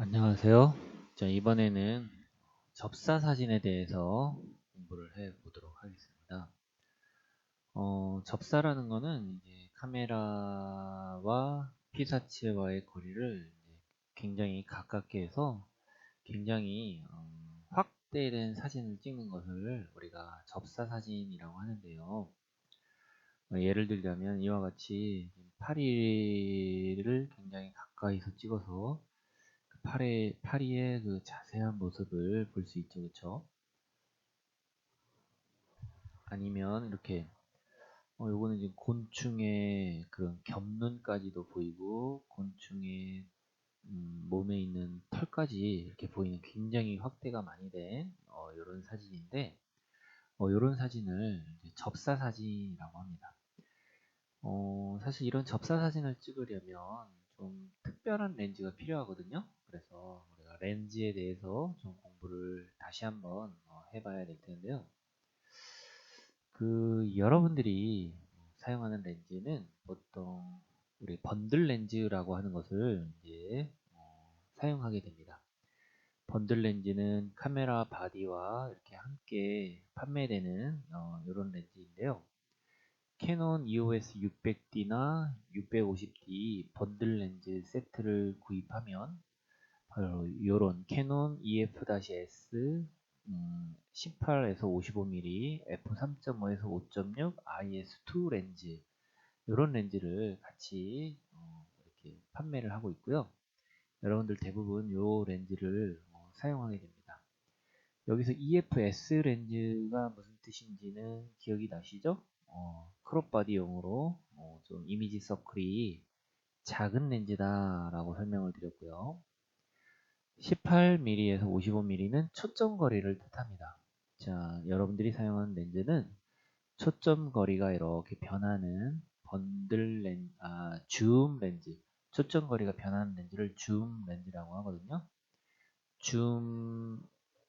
안녕하세요. 자, 이번에는 접사 사진에 대해서 공부를 해 보도록 하겠습니다. 접사라는 거는 이제 카메라와 피사체와의 거리를 이제 굉장히 가깝게 해서 굉장히 확대된 사진을 찍는 것을 우리가 접사 사진이라고 하는데요. 예를 들자면 이와 같이 파리를 굉장히 가까이서 찍어서 파리의 그 자세한 모습을 볼 수 있죠, 그쵸? 아니면 이렇게 요거는 지금 곤충의 그런 겹눈까지도 보이고 곤충의 몸에 있는 털까지 이렇게 보이는 굉장히 확대가 많이 된 이런 사진인데 이런 사진을 이제 접사 사진이라고 합니다. 사실 이런 접사 사진을 찍으려면 좀 특별한 렌즈가 필요하거든요. 그래서 우리가 렌즈에 대해서 좀 공부를 다시 한번 해봐야 될 텐데요. 여러분들이 사용하는 렌즈는 보통 우리 번들 렌즈라고 하는 것을 이제 사용하게 됩니다. 번들 렌즈는 카메라 바디와 이렇게 함께 판매되는 이런 렌즈인데요. 캐논 EOS 600D나 650D 번들 렌즈 세트를 구입하면 바로 이런 캐논 EF-S 18에서 55mm, f3.5에서 5.6, IS2 렌즈 이런 렌즈를 같이 이렇게 판매를 하고 있고요. 여러분들 대부분 이 렌즈를 사용하게 됩니다. 여기서 EF-S 렌즈가 무슨 뜻인지는 기억이 나시죠? 크롭 바디용으로 좀 이미지 서클이 작은 렌즈다라고 설명을 드렸고요. 18mm에서 55mm는 초점 거리를 뜻합니다. 자, 여러분들이 사용하는 렌즈는 초점 거리가 이렇게 변하는 줌 렌즈. 초점 거리가 변하는 렌즈를 줌 렌즈라고 하거든요. 줌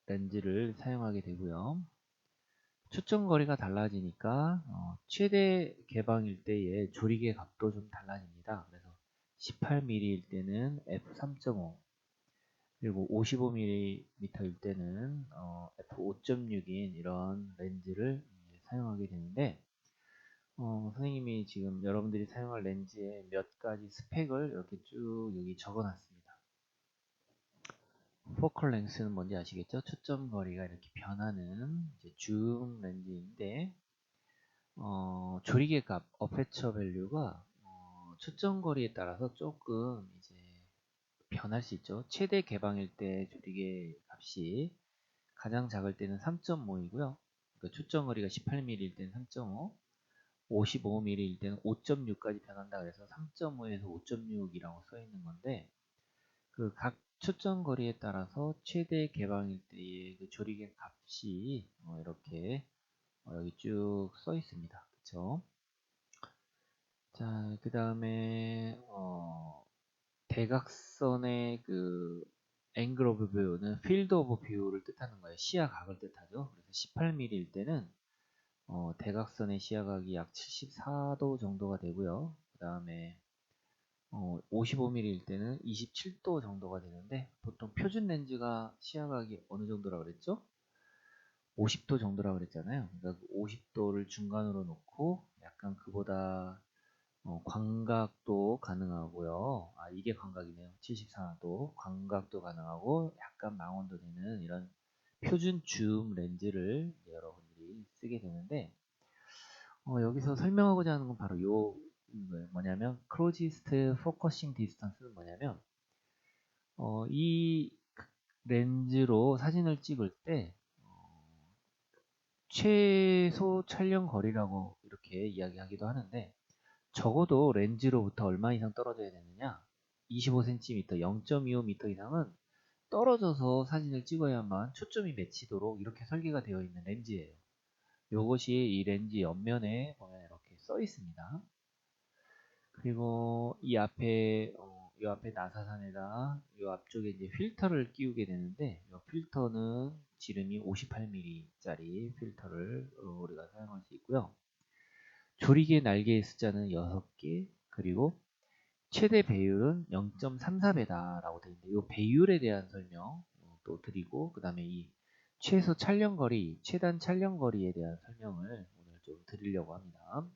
렌즈를 사용하게 되고요. 초점 거리가 달라지니까 최대 개방일 때의 조리개 값도 좀 달라집니다. 그래서 18mm일 때는 f3.5 그리고 55mm일 때는 f5.6인 이런 렌즈를 사용하게 되는데 선생님이 지금 여러분들이 사용할 렌즈의 몇 가지 스펙을 이렇게 쭉 여기 적어놨습니다. 포컬 랭스는 뭔지 아시겠죠? 초점 거리가 이렇게 변하는 이제 줌 렌즈인데 조리개 값, 어페처 밸류가 초점 거리에 따라서 조금 이제 변할 수 있죠. 최대 개방일 때 조리개 값이 가장 작을 때는 3.5이고요. 그러니까 초점 거리가 18mm일 때는 3.5, 55mm일 때는 5.6까지 변한다 그래서 3.5에서 5.6이라고 써 있는 건데 그 각 초점 거리에 따라서 최대 개방일 때의 그 조리개 값이 이렇게 여기 쭉 써 있습니다. 그쵸? 자, 그 다음에 대각선의 그 앵글 오브 뷰는 필드 오브 뷰를 뜻하는 거예요. 시야각을 뜻하죠. 그래서 18mm일 때는 대각선의 시야각이 약 74도 정도가 되고요. 그 다음에 55mm일 때는 27도 정도가 되는데 보통 표준 렌즈가 시야각이 어느 정도라고 그랬죠? 50도 정도라고 그랬잖아요. 그러니까 50도를 중간으로 놓고 약간 그보다 광각도 가능하고요. 이게 광각이네요. 74도. 광각도 가능하고 약간 망원도 되는 이런 표준 줌 렌즈를 여러분들이 쓰게 되는데 여기서 설명하고자 하는 건 바로 뭐냐면 클로지스트 포커싱 디스턴스는 뭐냐면 이 렌즈로 사진을 찍을 때 최소 촬영 거리라고 이렇게 이야기하기도 하는데 적어도 렌즈로부터 얼마 이상 떨어져야 되느냐? 25cm, 0.25m 이상은 떨어져서 사진을 찍어야만 초점이 맺히도록 이렇게 설계가 되어 있는 렌즈예요. 이것이 이 렌즈 옆면에 보면 이렇게 써 있습니다. 그리고 이 앞에 나사산에다 이 앞쪽에 이제 필터를 끼우게 되는데 이 필터는 지름이 58mm짜리 필터를 우리가 사용할 수 있고요. 조리개 날개의 숫자는 6개, 그리고 최대 배율은 0.34배다 라고 되어 있는데 이 배율에 대한 설명 또 드리고 그 다음에 이 최소 촬영거리, 최단 촬영거리에 대한 설명을 오늘 좀 드리려고 합니다.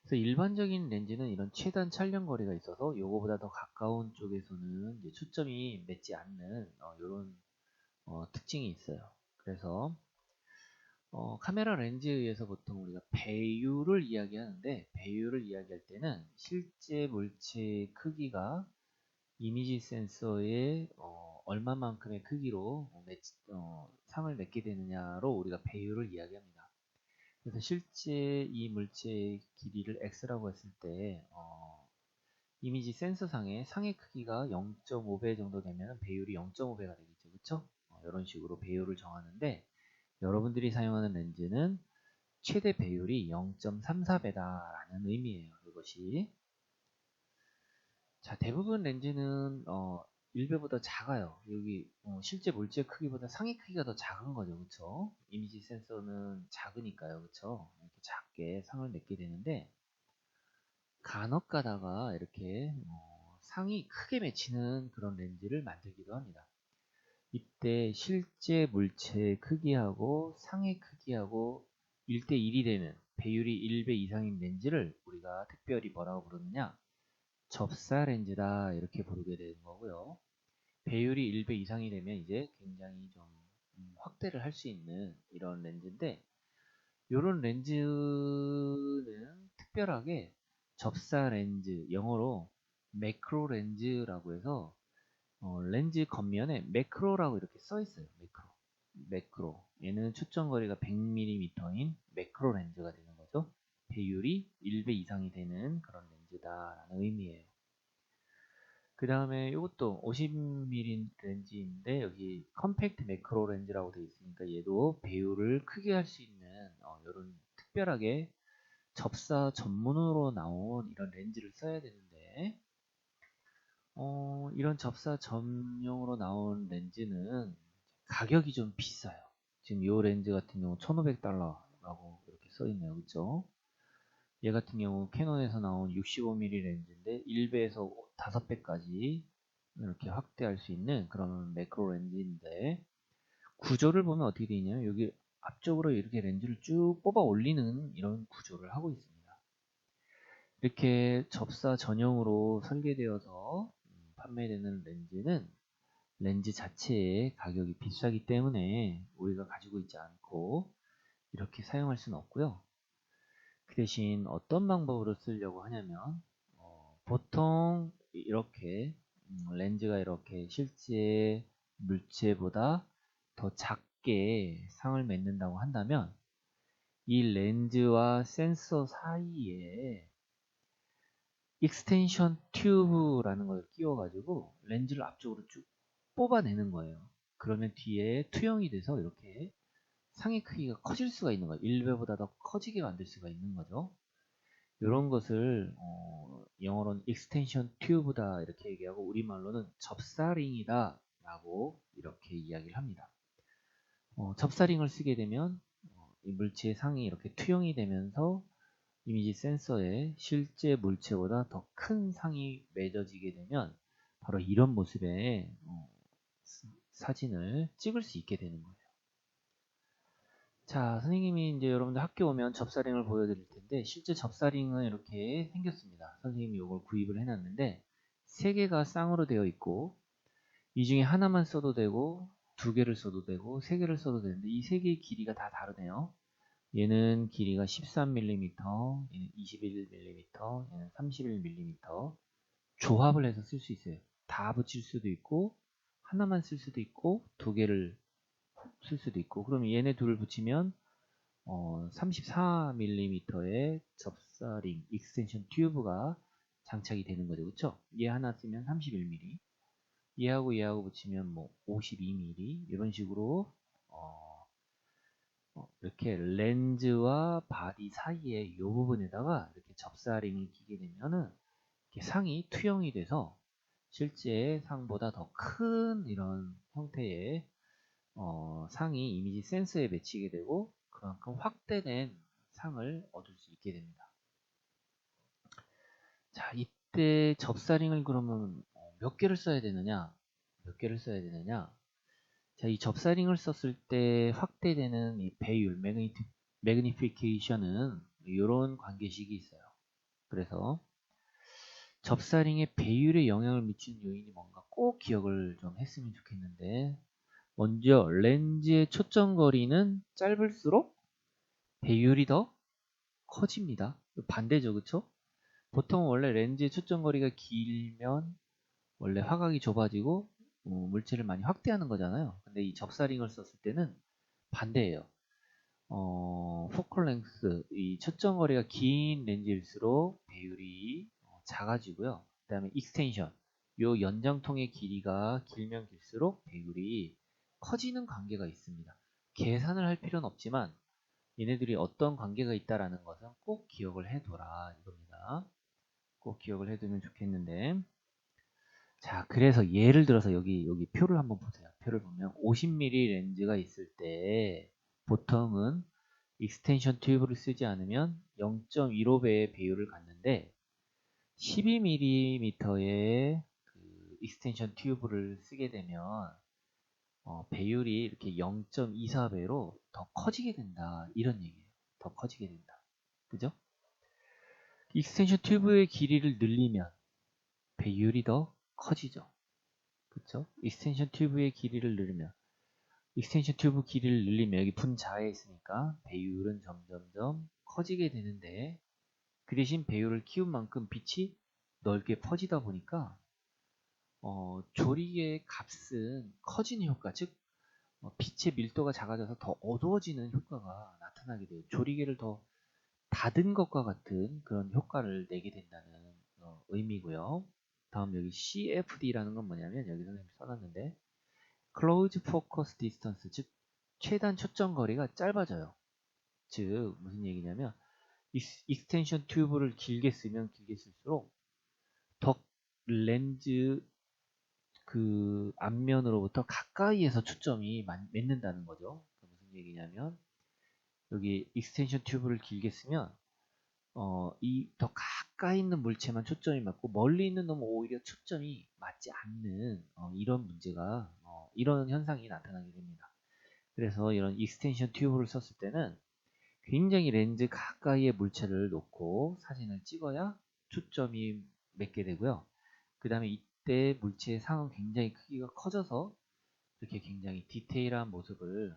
그래서 일반적인 렌즈는 이런 최단 촬영거리가 있어서 요거보다 더 가까운 쪽에서는 이제 초점이 맺지 않는 이런 특징이 있어요. 그래서 카메라 렌즈에 의해서 보통 우리가 배율을 이야기하는데 배율을 이야기할 때는 실제 물체의 크기가 이미지 센서의 얼마만큼의 크기로 상을 맺게 되느냐로 우리가 배율을 이야기합니다. 그래서 실제 이 물체의 길이를 x라고 했을 때 이미지 센서상의 상의 크기가 0.5배 정도 되면 배율이 0.5배가 되겠죠. 그렇죠? 이런 식으로 배율을 정하는데 여러분들이 사용하는 렌즈는 최대 배율이 0.34배다라는 의미예요. 이것이. 자, 대부분 렌즈는 1배보다 작아요. 여기 실제 물체 크기보다 상의 크기가 더 작은 거죠. 그쵸? 이미지 센서는 작으니까요. 그쵸? 이렇게 작게 상을 맺게 되는데 간혹 가다가 이렇게 상이 크게 맺히는 그런 렌즈를 만들기도 합니다. 이때 실제 물체의 크기하고 상의 크기하고 1대1이 되는 배율이 1배 이상인 렌즈를 우리가 특별히 뭐라고 부르느냐? 접사 렌즈다 이렇게 부르게 되는 거고요. 배율이 1배 이상이 되면 이제 굉장히 좀 확대를 할 수 있는 이런 렌즈인데 이런 렌즈는 특별하게 접사 렌즈, 영어로 매크로 렌즈라고 해서 렌즈 겉면에 매크로라고 이렇게 써 있어요. 매크로. 얘는 초점 거리가 100mm인 매크로 렌즈가 되는 거죠. 배율이 1배 이상이 되는 그런 렌즈다라는 의미예요. 그 다음에 이것도 50mm 렌즈인데 여기 컴팩트 매크로 렌즈라고 되어 있으니까 얘도 배율을 크게 할 수 있는 이런 특별하게 접사 전문으로 나온 이런 렌즈를 써야 되는데 이런 접사 전용으로 나온 렌즈는 가격이 좀 비싸요. 지금 이 렌즈 같은 경우 1,500달러라고 이렇게 써 있네요. 그죠? 얘 같은 경우 캐논에서 나온 65mm 렌즈인데 1배에서 5배까지 이렇게 확대할 수 있는 그런 매크로 렌즈인데 구조를 보면 어떻게 되어 있냐면 여기 앞쪽으로 이렇게 렌즈를 쭉 뽑아 올리는 이런 구조를 하고 있습니다. 이렇게 접사 전용으로 설계되어서 판매되는 렌즈는 렌즈 자체의 가격이 비싸기 때문에 우리가 가지고 있지 않고 이렇게 사용할 수는 없고요. 그 대신 어떤 방법으로 쓰려고 하냐면 보통 이렇게 렌즈가 이렇게 실제 물체보다 더 작게 상을 맺는다고 한다면 이 렌즈와 센서 사이에 익스텐션 튜브라는 걸 끼워 가지고 렌즈를 앞쪽으로 쭉 뽑아내는 거예요. 그러면 뒤에 투영이 돼서 이렇게 상의 크기가 커질 수가 있는 거예요. 1배보다 더 커지게 만들 수가 있는 거죠. 이런 것을 영어로는 익스텐션 튜브다 이렇게 얘기하고 우리말로는 접사링이다 라고 이렇게 이야기를 합니다. 접사링을 쓰게 되면 이 물체의 상이 이렇게 투영이 되면서 이미지 센서에 실제 물체보다 더 큰 상이 맺어지게 되면 바로 이런 모습의 사진을 찍을 수 있게 되는 거예요. 자, 선생님이 이제 여러분들 학교 오면 접사링을 보여드릴 텐데 실제 접사링은 이렇게 생겼습니다. 선생님이 이걸 구입을 해놨는데 3개가 쌍으로 되어 있고 이 중에 하나만 써도 되고 2개를 써도 되고 3개를 써도 되는데 이 3개의 길이가 다 다르네요. 얘는 길이가 13mm, 얘는 21mm, 얘는 31mm 조합을 해서 쓸 수 있어요. 다 붙일 수도 있고 하나만 쓸 수도 있고 2개를 쓸 수도 있고 그럼 얘네 둘을 붙이면 34mm의 접사링 익스텐션 튜브가 장착이 되는 거죠. 그쵸? 얘 하나 쓰면 31mm 얘하고 붙이면 뭐 52mm 이런 식으로 이렇게 렌즈와 바디 사이에 이 부분에다가 이렇게 접사링을 끼게 되면은 이렇게 상이 투영이 돼서 실제 상보다 더 큰 이런 형태의 상이 이미지 센서에 맺히게 되고 그만큼 확대된 상을 얻을 수 있게 됩니다. 자, 이때 접사링을 그러면 몇 개를 써야 되느냐? 몇 개를 써야 되느냐? 자, 이 접사링을 썼을 때 확대되는 이 배율, 매그니피케이션은 이런 관계식이 있어요. 그래서 접사링의 배율에 영향을 미치는 요인이 뭔가 꼭 기억을 좀 했으면 좋겠는데, 먼저 렌즈의 초점 거리는 짧을수록 배율이 더 커집니다. 반대죠, 그쵸? 보통 원래 렌즈의 초점 거리가 길면 원래 화각이 좁아지고 물체를 많이 확대하는 거잖아요. 근데 이 접사링을 썼을 때는 반대예요. 포컬 랭스, 이 초점 거리가 긴 렌즈일수록 배율이 작아지고요. 그 다음에 익스텐션, 요 연장통의 길이가 길면 길수록 배율이 커지는 관계가 있습니다. 계산을 할 필요는 없지만 얘네들이 어떤 관계가 있다라는 것은 꼭 기억을 해둬라 이겁니다. 꼭 기억을 해두면 좋겠는데, 자, 그래서 예를 들어서 여기 표를 한번 보세요. 표를 보면 50mm 렌즈가 있을 때 보통은 익스텐션 튜브를 쓰지 않으면 0.15배의 배율을 갖는데 12mm의 그 익스텐션 튜브를 쓰게 되면 배율이 이렇게 0.24배로 더 커지게 된다. 이런 얘기예요. 더 커지게 된다. 그죠? 익스텐션 튜브의 길이를 늘리면 배율이 더 커지죠. 그쵸? 익스텐션 튜브의 길이를 늘리면 익스텐션 튜브 길이를 늘리면 여기 분자에 있으니까 배율은 점점점 커지게 되는데, 그 대신 배율을 키운 만큼 빛이 넓게 퍼지다 보니까 조리개의 값은 커지는 효과, 즉 빛의 밀도가 작아져서 더 어두워지는 효과가 나타나게 돼요. 조리개를 더 닫은 것과 같은 그런 효과를 내게 된다는 의미고요. 다음 여기 CFD라는 건 뭐냐면 여기 선생님이 써놨는데 Close Focus Distance, 즉 최단 초점 거리가 짧아져요. 즉 무슨 얘기냐면 익스텐션 튜브를 길게 쓰면 길게 쓸수록 더 렌즈 그 앞면으로부터 가까이에서 초점이 맺는다는 거죠. 무슨 얘기냐면 여기 익스텐션 튜브를 길게 쓰면 이 더 가까이 있는 물체만 초점이 맞고 멀리 있는 놈은 오히려 초점이 맞지 않는 이런 문제가 이런 현상이 나타나게 됩니다. 그래서 이런 익스텐션 튜브를 썼을 때는 굉장히 렌즈 가까이에 물체를 놓고 사진을 찍어야 초점이 맺게 되고요. 그 다음에 이때 물체의 상은 굉장히 크기가 커져서 이렇게 굉장히 디테일한 모습을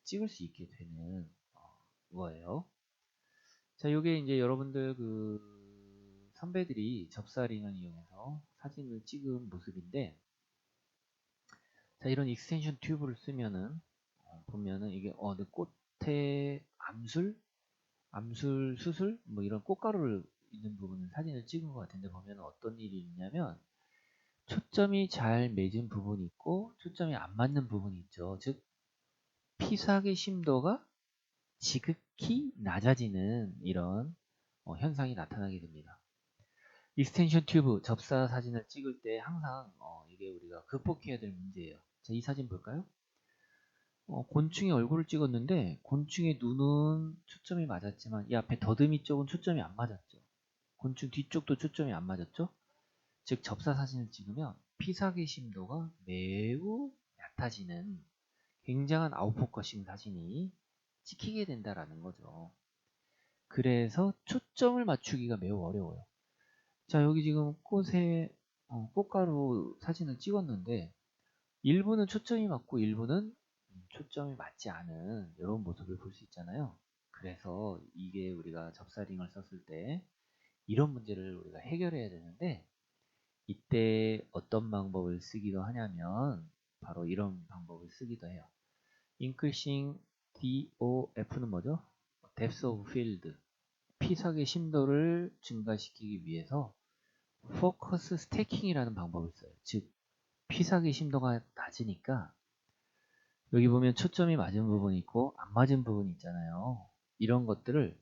찍을 수 있게 되는 거예요. 자, 요게 이제 여러분들 그 선배들이 접사링을 이용해서 사진을 찍은 모습인데, 자, 이런 익스텐션 튜브를 쓰면은 보면은 이게 내 꽃에 암술, 수술 뭐 이런 꽃가루를 있는 부분은 사진을 찍은 것 같은데, 보면 어떤 일이 있냐면 초점이 잘 맺은 부분이 있고 초점이 안 맞는 부분이 있죠. 즉 피삭의 심도가 지극히 낮아지는 이런 현상이 나타나게 됩니다. 익스텐션 튜브 접사 사진을 찍을 때 항상 이게 우리가 극복해야 될 문제예요. 자, 이 사진 볼까요? 곤충의 얼굴을 찍었는데 곤충의 눈은 초점이 맞았지만 이 앞에 더듬이 쪽은 초점이 안 맞았죠. 곤충 뒤쪽도 초점이 안 맞았죠. 즉 접사 사진을 찍으면 피삭의 심도가 매우 얕아지는 굉장한 아웃포커싱 사진이 찍히게 된다라는 거죠. 그래서 초점을 맞추기가 매우 어려워요. 자, 여기 지금 꽃에 꽃가루 사진을 찍었는데 일부는 초점이 맞고 일부는 초점이 맞지 않은 이런 모습을 볼 수 있잖아요. 그래서 이게 우리가 접사링을 썼을 때 이런 문제를 우리가 해결해야 되는데, 이때 어떤 방법을 쓰기도 하냐면 바로 이런 방법을 쓰기도 해요. Increasing DOF는 뭐죠? Depth of Field, 피석의 심도를 증가시키기 위해서 포커스 스태킹이라는 방법을 써요. 즉 피삭의 심도가 낮으니까 여기 보면 초점이 맞은 부분이 있고 안 맞은 부분이 있잖아요. 이런 것들을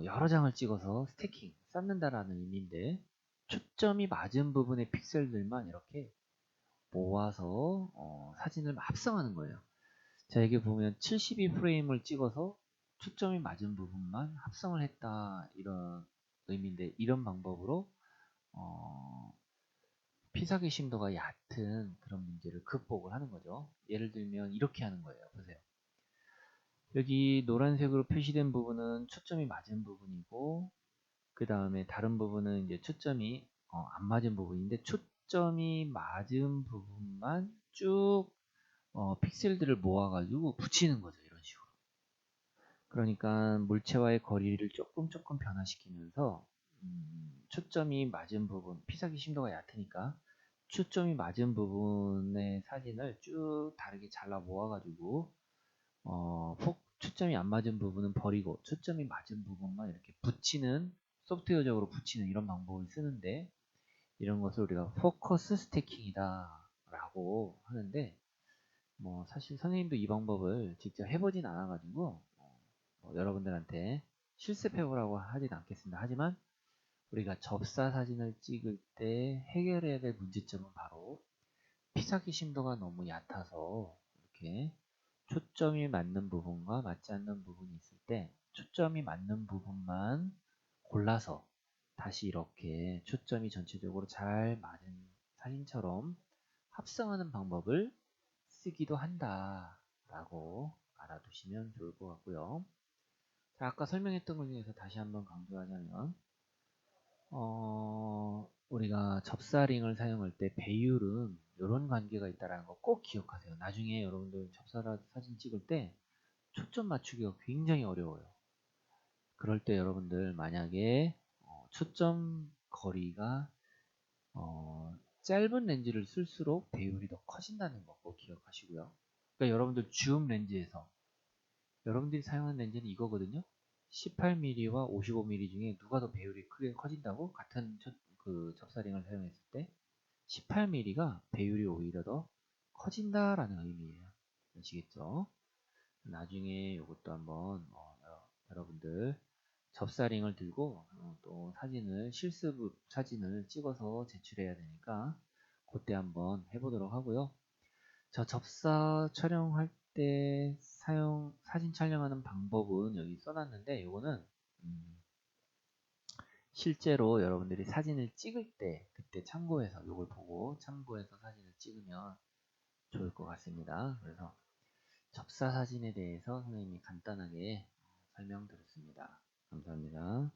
여러 장을 찍어서 스태킹, 쌓는다라는 의미인데, 초점이 맞은 부분의 픽셀들만 이렇게 모아서 사진을 합성하는 거예요. 자, 여기 보면 72프레임을 찍어서 초점이 맞은 부분만 합성을 했다, 이런 의미인데 이런 방법으로 피사기 심도가 얕은 그런 문제를 극복을 하는 거죠. 예를 들면 이렇게 하는 거예요. 보세요. 여기 노란색으로 표시된 부분은 초점이 맞은 부분이고 그 다음에 다른 부분은 이제 초점이 안 맞은 부분인데 초점이 맞은 부분만 쭉 픽셀들을 모아가지고 붙이는 거죠. 이런 식으로. 그러니까 물체와의 거리를 조금 변화시키면서 초점이 맞은 부분, 피사기 심도가 얕으니까 초점이 맞은 부분의 사진을 쭉 다르게 잘라 모아가지고 초점이 안 맞은 부분은 버리고 초점이 맞은 부분만 이렇게 붙이는 소프트웨어적으로 붙이는 이런 방법을 쓰는데 이런 것을 우리가 포커스 스태킹이다 라고 하는데 뭐 사실 선생님도 이 방법을 직접 해보진 않아가지고 여러분들한테 실습해보라고 하진 않겠습니다. 하지만 우리가 접사 사진을 찍을 때 해결해야 될 문제점은 바로 피사기 심도가 너무 얕아서 이렇게 초점이 맞는 부분과 맞지 않는 부분이 있을 때 초점이 맞는 부분만 골라서 다시 이렇게 초점이 전체적으로 잘 맞은 사진처럼 합성하는 방법을 쓰기도 한다 라고 알아두시면 좋을 것 같고요. 자, 아까 설명했던 것 중에서 다시 한번 강조하자면 우리가 접사링을 사용할 때 배율은 이런 관계가 있다는 거 꼭 기억하세요. 나중에 여러분들 접사 사진 찍을 때 초점 맞추기가 굉장히 어려워요. 그럴 때 여러분들 만약에 초점 거리가 짧은 렌즈를 쓸수록 배율이 더 커진다는 거 꼭 기억하시고요. 그러니까 여러분들 줌 렌즈에서 여러분들이 사용하는 렌즈는 이거거든요. 18mm와 55mm 중에 누가 더 배율이 크게 커진다고? 같은 그 접사링을 사용했을 때 18mm가 배율이 오히려 더 커진다라는 의미예요. 아시겠죠? 나중에 이것도 한번 여러분들 접사링을 들고 또 사진을 실습 사진을 찍어서 제출해야 되니까 그때 한번 해보도록 하고요. 저 접사 촬영할 때 사진 촬영하는 방법은 여기 써놨는데 이거는 실제로 여러분들이 사진을 찍을 때 그때 참고해서 이걸 보고 참고해서 사진을 찍으면 좋을 것 같습니다. 그래서 접사 사진에 대해서 선생님이 간단하게 설명드렸습니다. 감사합니다.